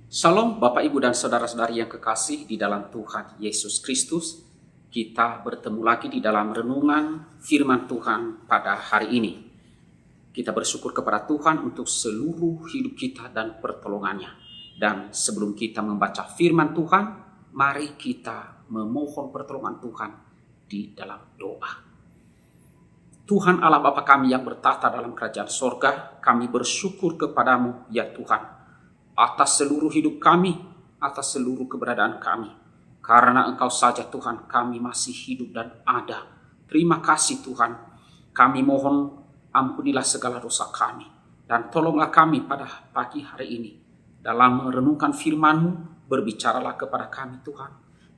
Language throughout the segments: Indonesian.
Shalom Bapak Ibu dan Saudara-saudari yang kekasih di dalam Tuhan Yesus Kristus. Kita bertemu lagi di dalam renungan firman Tuhan pada hari ini. Kita bersyukur kepada Tuhan untuk seluruh hidup kita dan pertolongannya. Dan sebelum kita membaca firman Tuhan, mari kita memohon pertolongan Tuhan di dalam doa. Tuhan Allah Bapa kami yang bertata dalam kerajaan sorga, kami bersyukur kepadamu ya Tuhan, atas seluruh hidup kami, atas seluruh keberadaan kami. Karena Engkau saja Tuhan kami masih hidup dan ada. Terima kasih Tuhan, kami mohon ampunilah segala dosa kami. Dan tolonglah kami pada pagi hari ini. Dalam merenungkan firman-Mu, berbicaralah kepada kami Tuhan.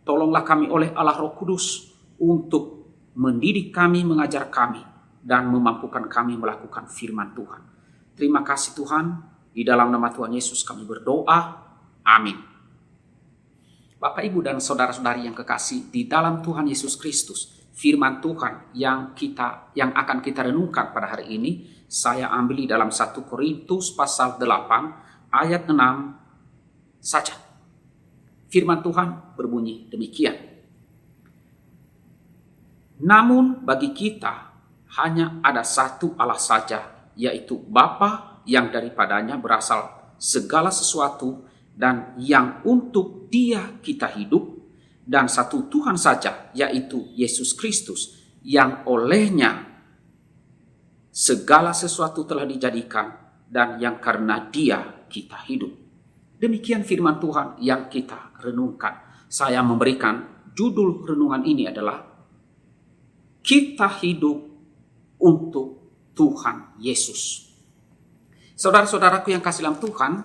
Tolonglah kami oleh Allah Roh Kudus untuk mendidik kami, mengajar kami, dan memampukan kami melakukan firman Tuhan. Terima kasih Tuhan, di dalam nama Tuhan Yesus kami berdoa, amin. Bapak Ibu dan Saudara-saudari yang kekasih di dalam Tuhan Yesus Kristus, firman Tuhan yang akan kita renungkan pada hari ini, saya ambil di dalam 1 Korintus pasal 8 ayat 6 saja. Firman Tuhan berbunyi demikian. Namun bagi kita hanya ada satu Allah saja, yaitu Bapa yang daripadanya berasal segala sesuatu dan yang untuk Dia kita hidup, dan satu Tuhan saja, yaitu Yesus Kristus, yang olehnya segala sesuatu telah dijadikan dan yang karena Dia kita hidup. Demikian firman Tuhan yang kita renungkan. Saya memberikan judul renungan ini adalah Kita hidup untuk Tuhan Yesus. Saudara-saudaraku yang kasih dalam Tuhan,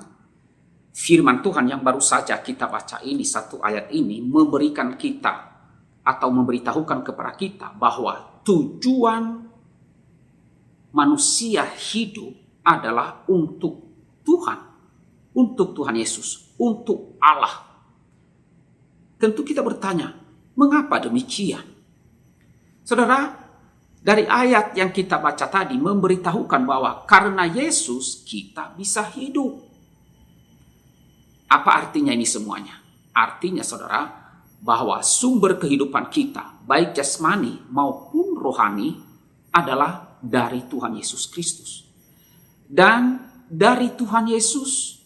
firman Tuhan yang baru saja kita baca ini, satu ayat ini, memberikan kita atau memberitahukan kepada kita bahwa tujuan manusia hidup adalah untuk Tuhan, untuk Tuhan Yesus, untuk Allah. Tentu kita bertanya, mengapa demikian? Saudara, dari ayat yang kita baca tadi memberitahukan bahwa karena Yesus kita bisa hidup. Apa artinya ini semuanya? Artinya saudara, bahwa sumber kehidupan kita, baik jasmani maupun rohani, adalah dari Tuhan Yesus Kristus. Dan dari Tuhan Yesus,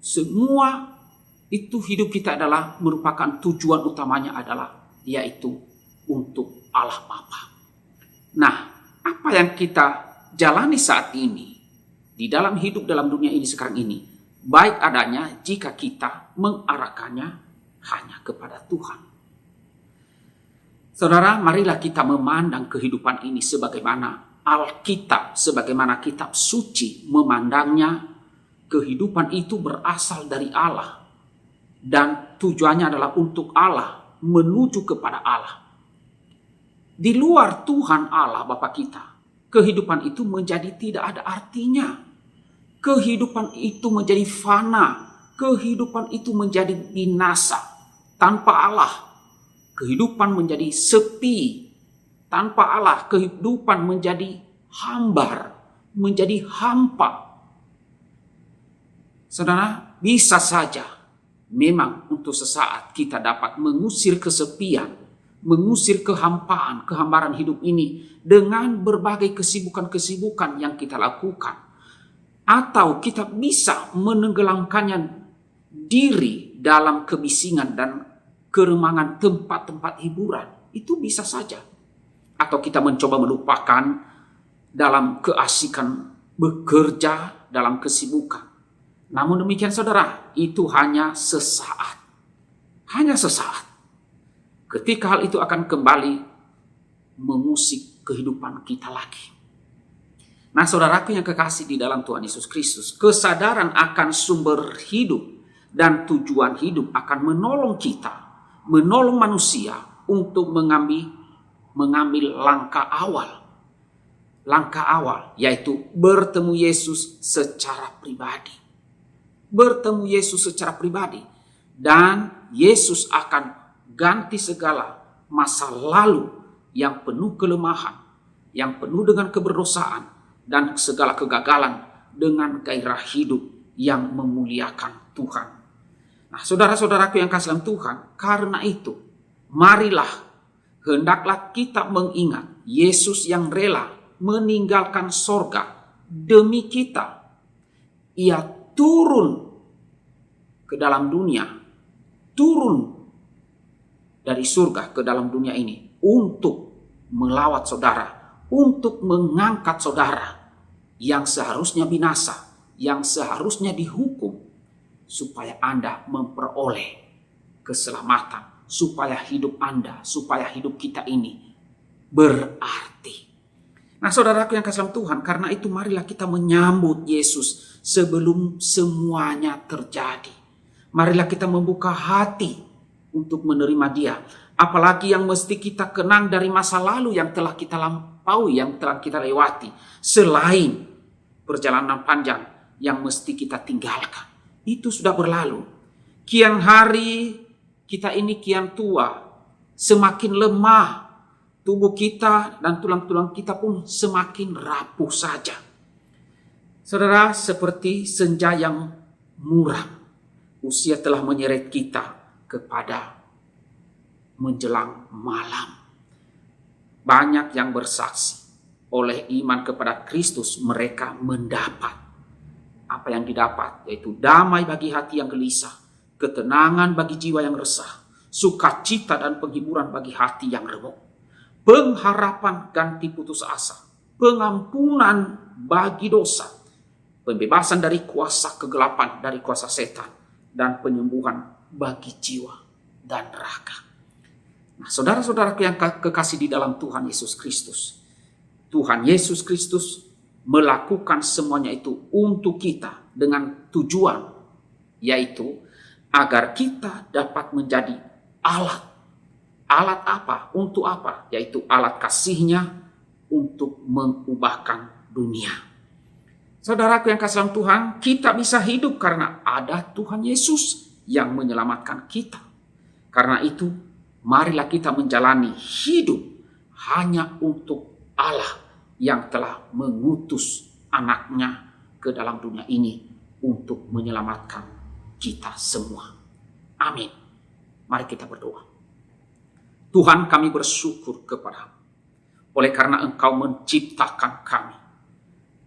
semua itu hidup kita adalah merupakan tujuan utamanya adalah yaitu untuk Allah Bapa. Nah, apa yang kita jalani saat ini di dalam hidup dalam dunia ini sekarang ini, baik adanya jika kita mengarahkannya hanya kepada Tuhan. Saudara, marilah kita memandang kehidupan ini sebagaimana Alkitab, sebagaimana kitab suci memandangnya. Kehidupan itu berasal dari Allah dan tujuannya adalah untuk Allah, menuju kepada Allah. Di luar Tuhan Allah Bapa kita, kehidupan itu menjadi tidak ada artinya. Kehidupan itu menjadi fana. Kehidupan itu menjadi binasa. Tanpa Allah, kehidupan menjadi sepi. Tanpa Allah, kehidupan menjadi hambar, menjadi hampa. Saudara, bisa saja memang untuk sesaat kita dapat mengusir kesepian, mengusir kehambaran hidup ini dengan berbagai kesibukan-kesibukan yang kita lakukan. Atau kita bisa menenggelamkannya diri dalam kebisingan dan keremangan tempat-tempat hiburan. Itu bisa saja. Atau kita mencoba melupakan dalam keasikan bekerja dalam kesibukan. Namun demikian saudara, itu hanya sesaat. Hanya sesaat. Ketika hal itu akan kembali mengusik kehidupan kita lagi. Nah saudaraku yang kekasih di dalam Tuhan Yesus Kristus, kesadaran akan sumber hidup dan tujuan hidup akan menolong kita, menolong manusia untuk mengambil langkah awal. Langkah awal yaitu bertemu Yesus secara pribadi. Bertemu Yesus secara pribadi. Dan Yesus akan ganti segala masa lalu yang penuh kelemahan, yang penuh dengan keberdosaan dan segala kegagalan dengan gairah hidup yang memuliakan Tuhan. Nah, saudara-saudaraku yang kasih dalam Tuhan, karena itu, marilah, hendaklah kita mengingat Yesus yang rela meninggalkan sorga demi kita. Ia turun ke dalam dunia, turun dari surga ke dalam dunia ini untuk melawat saudara, untuk mengangkat saudara yang seharusnya binasa, yang seharusnya dihukum, supaya Anda memperoleh keselamatan, supaya hidup Anda, supaya hidup kita ini berarti. Nah, saudaraku yang kasih dalam Tuhan, karena itu marilah kita menyambut Yesus sebelum semuanya terjadi. Marilah kita membuka hati untuk menerima Dia. Apalagi yang mesti kita kenang dari masa lalu yang telah kita lampaui, yang telah kita lewati. Selain perjalanan panjang yang mesti kita tinggalkan. Itu sudah berlalu. Kian hari kita ini kian tua, semakin lemah. Tubuh kita dan tulang-tulang kita pun semakin rapuh saja. Saudara, seperti senja yang muram, usia telah menyeret kita kepada menjelang malam. Banyak yang bersaksi, oleh iman kepada Kristus mereka mendapat apa yang didapat, yaitu damai bagi hati yang gelisah, ketenangan bagi jiwa yang resah, sukacita dan penghiburan bagi hati yang remuk, pengharapan ganti putus asa, pengampunan bagi dosa, pembebasan dari kuasa kegelapan, dari kuasa setan, dan penyembuhan bagi jiwa dan raga. Nah, saudara-saudaraku yang kekasih di dalam Tuhan Yesus Kristus, Tuhan Yesus Kristus melakukan semuanya itu untuk kita dengan tujuan, yaitu agar kita dapat menjadi alat. Alat apa? Untuk apa? Yaitu alat kasih-Nya untuk mengubahkan dunia. Saudaraku yang kasih dalam Tuhan, kita bisa hidup karena ada Tuhan Yesus yang menyelamatkan kita. Karena itu, marilah kita menjalani hidup hanya untuk Allah yang telah mengutus anaknya ke dalam dunia ini untuk menyelamatkan kita semua. Amin. Mari kita berdoa. Tuhan, kami bersyukur kepada-Mu oleh karena Engkau menciptakan kami.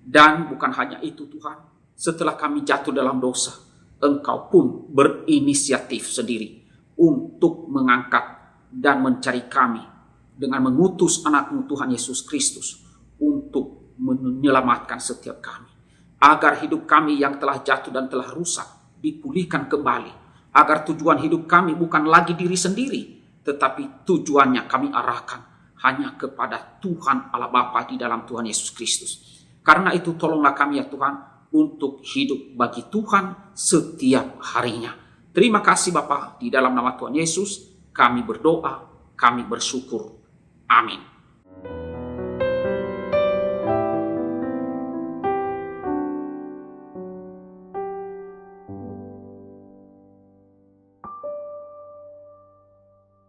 Dan bukan hanya itu Tuhan, setelah kami jatuh dalam dosa, Engkau pun berinisiatif sendiri untuk mengangkat dan mencari kami dengan mengutus anak-Mu Tuhan Yesus Kristus untuk menyelamatkan setiap kami. Agar hidup kami yang telah jatuh dan telah rusak dipulihkan kembali. Agar tujuan hidup kami bukan lagi diri sendiri, tetapi tujuannya kami arahkan hanya kepada Tuhan Allah Bapa di dalam Tuhan Yesus Kristus. Karena itu tolonglah kami ya Tuhan untuk hidup bagi Tuhan setiap harinya. Terima kasih Bapa, di dalam nama Tuhan Yesus kami berdoa, kami bersyukur. Amin.